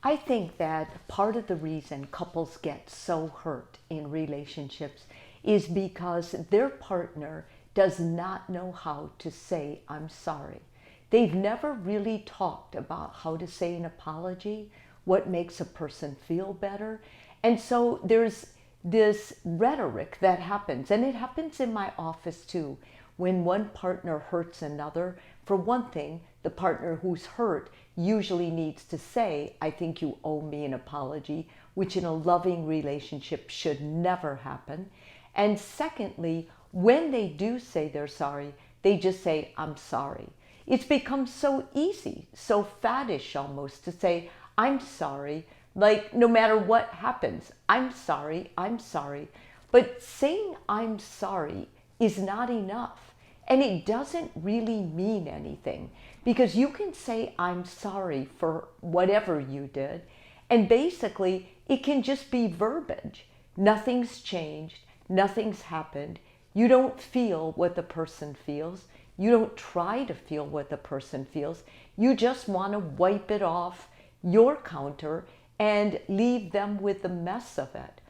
I think that part of the reason couples get so hurt in relationships is because their partner does not know how to say, I'm sorry. They've never really talked about how to say an apology, what makes a person feel better. And so there's this rhetoric that happens, and it happens in my office too. When one partner hurts another, for one thing, the partner who's hurt usually needs to say, I think you owe me an apology, which in a loving relationship should never happen. And secondly, when they do say they're sorry, they just say, I'm sorry. It's become so easy, so faddish almost, to say, I'm sorry, like no matter what happens, I'm sorry, I'm sorry. But saying I'm sorry is not enough. And it doesn't really mean anything, because you can say I'm sorry for whatever you did, and basically it can just be verbiage. Nothing's changed, nothing's happened. You don't feel what the person feels. You don't try to feel what the person feels. You just want to wipe it off your counter and leave them with the mess of it.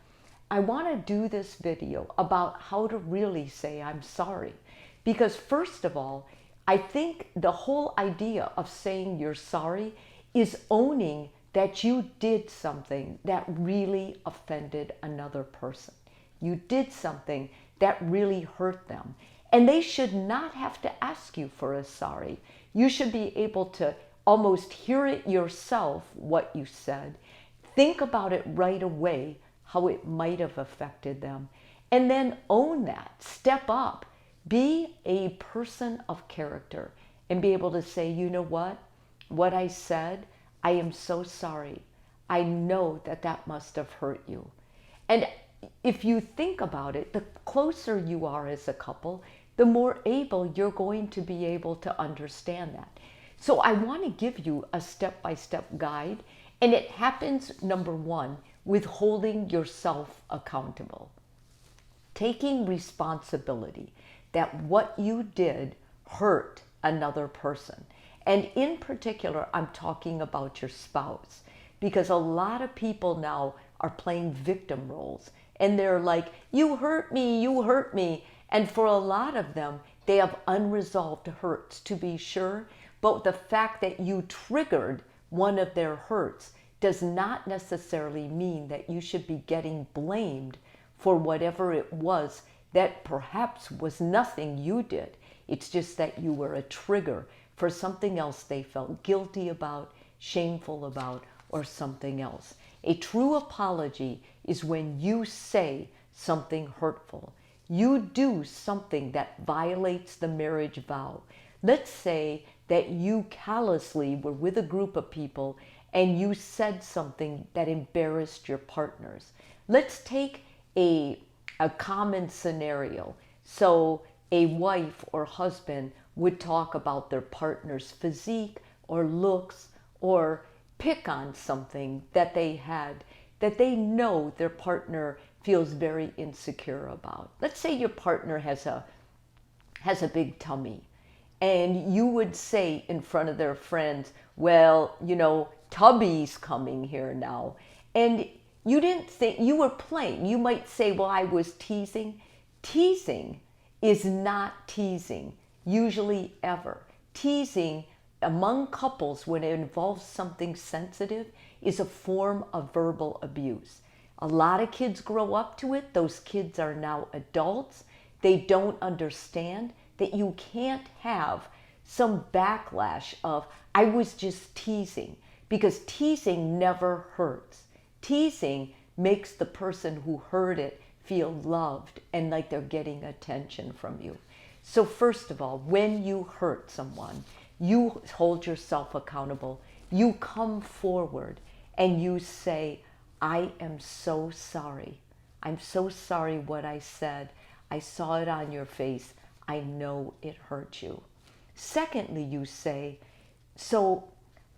I want to do this video about how to really say I'm sorry. Because first of all, I think the whole idea of saying you're sorry is owning that you did something that really offended another person. You did something that really hurt them. And they should not have to ask you for a sorry. You should be able to almost hear it yourself, what you said. Think about it right away, how it might have affected them. And then own that. Step up. Be a person of character and be able to say, you know what I said, I am so sorry. I know that that must have hurt you. And if you think about it, the closer you are as a couple, the more able you're going to be able to understand that. So I want to give you a step-by-step guide, and it happens, number one, with holding yourself accountable. Taking responsibility that what you did hurt another person. And in particular, I'm talking about your spouse, because a lot of people now are playing victim roles, and they're like, you hurt me, you hurt me. And for a lot of them, they have unresolved hurts, to be sure, but the fact that you triggered one of their hurts does not necessarily mean that you should be getting blamed for whatever it was that perhaps was nothing you did. It's just that you were a trigger for something else they felt guilty about, shameful about, or something else. A true apology is when you say something hurtful. You do something that violates the marriage vow. Let's say that you callously were with a group of people and you said something that embarrassed your partners. Let's take a common scenario. So a wife or husband would talk about their partner's physique or looks, or pick on something that they had that they know their partner feels very insecure about. Let's say your partner has a big tummy, and you would say in front of their friends, well, you know, Tubby's coming here now. And you didn't think, you were playing. You might say, well, I was teasing. Teasing is not teasing, usually ever. Teasing among couples, when it involves something sensitive, is a form of verbal abuse. A lot of kids grow up to it. Those kids are now adults. They don't understand that you can't have some backlash of, I was just teasing, because teasing never hurts. Teasing makes the person who heard it feel loved and like they're getting attention from you. So first of all, when you hurt someone, you hold yourself accountable. You come forward and you say, I am so sorry. I'm so sorry what I said. I saw it on your face. I know it hurt you. Secondly, you say, so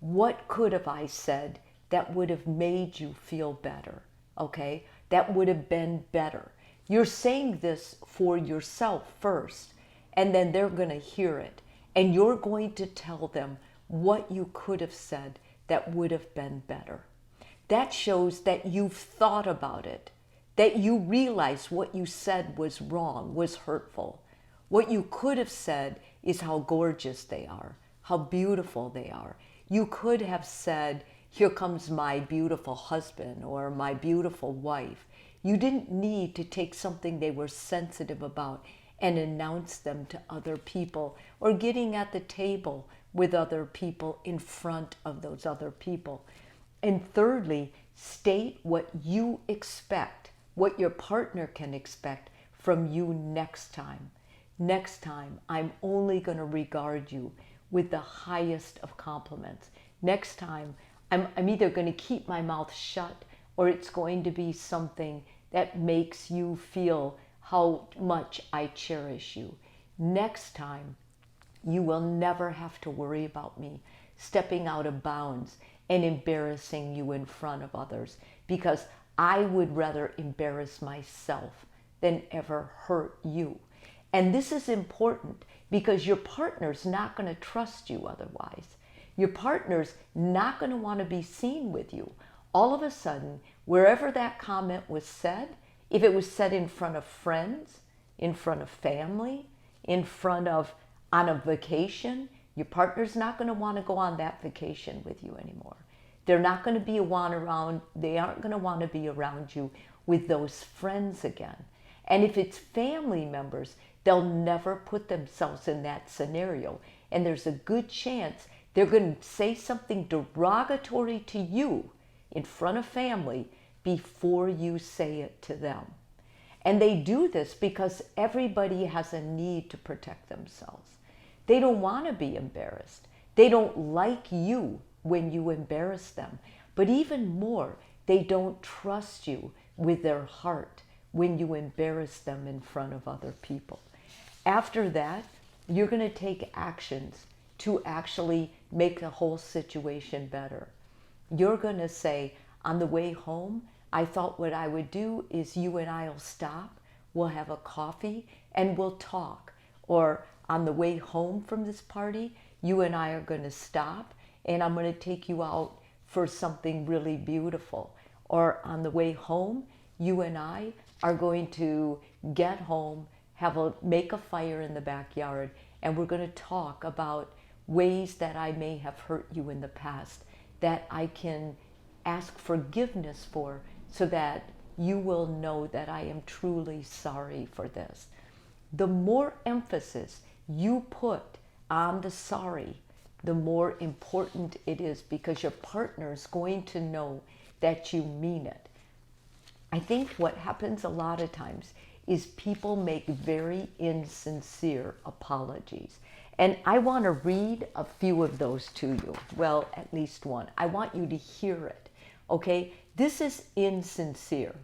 what could have I said that would have made you feel better? Okay, that would have been better. You're saying this for yourself first, and then they're going to hear it. And you're going to tell them what you could have said that would have been better. That shows that you've thought about it, that you realize what you said was wrong, was hurtful. What you could have said is how gorgeous they are, how beautiful they are. You could have said, here comes my beautiful husband or my beautiful wife. You didn't need to take something they were sensitive about and announce them to other people, or getting at the table with other people in front of those other people. And thirdly, state what you expect, what your partner can expect from you next time. Next time, I'm only going to regard you with the highest of compliments. Next time, I'm either going to keep my mouth shut, or it's going to be something that makes you feel how much I cherish you. Next time, you will never have to worry about me stepping out of bounds and embarrassing you in front of others, because I would rather embarrass myself than ever hurt you. And this is important because your partner's not going to trust you otherwise. Your partner's not going to want to be seen with you. All of a sudden, wherever that comment was said, if it was said in front of friends, in front of family, in front of on a vacation, your partner's not going to want to go on that vacation with you anymore. They're not going to be they aren't going to want to be around you with those friends again. And if it's family members, they'll never put themselves in that scenario. And there's a good chance they're going to say something derogatory to you in front of family before you say it to them. And they do this because everybody has a need to protect themselves. They don't want to be embarrassed. They don't like you when you embarrass them. But even more, they don't trust you with their heart when you embarrass them in front of other people. After that, you're going to take actions to actually make the whole situation better. You're going to say, on the way home, I thought what I would do is you and I will stop, we'll have a coffee, and we'll talk. Or on the way home from this party, you and I are going to stop, and I'm going to take you out for something really beautiful. Or on the way home, you and I are going to get home, make a fire in the backyard, and we're going to talk about ways that I may have hurt you in the past that I can ask forgiveness for, so that you will know that I am truly sorry for this. The more emphasis you put on the sorry, the more important it is, because your partner is going to know that you mean it. I think what happens a lot of times is people make very insincere apologies. And I want to read a few of those to you. Well, at least one. I want you to hear it. Okay? This is insincere.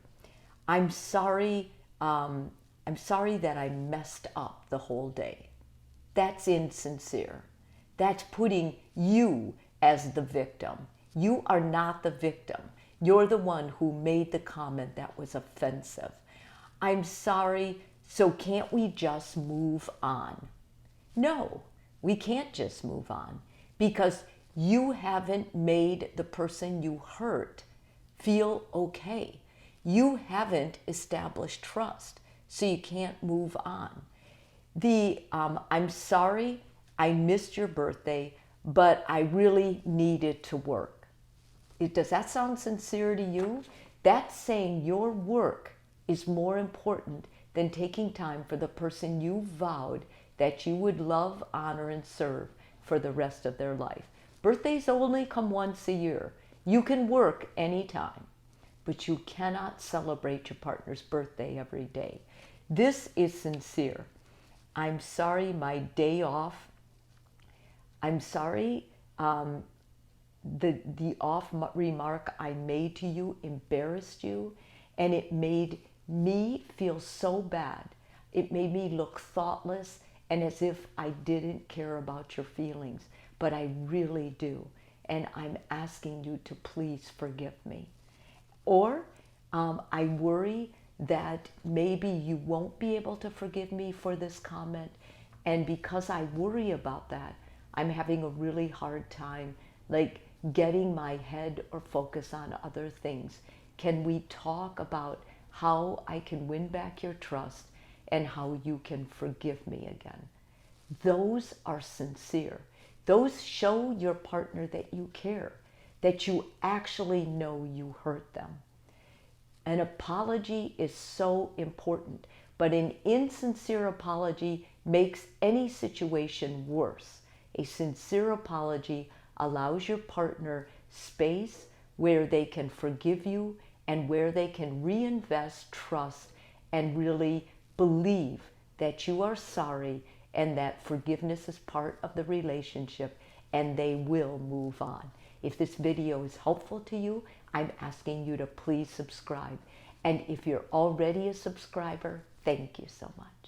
I'm sorry that I messed up the whole day. That's insincere. That's putting you as the victim. You are not the victim. You're the one who made the comment that was offensive. I'm sorry, so can't we just move on? No, we can't just move on, because you haven't made the person you hurt feel okay. You haven't established trust, so you can't move on. I'm sorry, I missed your birthday, but I really needed to work. Does that sound sincere to you? That's saying your work is more important than taking time for the person you vowed that you would love, honor, and serve for the rest of their life. Birthdays only come once a year. You can work anytime, but you cannot celebrate your partner's birthday every day. This is sincere. I'm sorry, my day off. I'm sorry, the off remark I made to you embarrassed you, and it made me feel so bad. It made me look thoughtless and as if I didn't care about your feelings, but I really do. And I'm asking you to please forgive me. Or I worry that maybe you won't be able to forgive me for this comment, and because I worry about that, I'm having a really hard time, like, getting my head or focus on other things? Can we talk about how I can win back your trust and how you can forgive me again? Those are sincere. Those show your partner that you care, that you actually know you hurt them. An apology is so important, but an insincere apology makes any situation worse. A sincere apology allows your partner space where they can forgive you and where they can reinvest trust and really believe that you are sorry and that forgiveness is part of the relationship, and they will move on. If this video is helpful to you, I'm asking you to please subscribe. And if you're already a subscriber, thank you so much.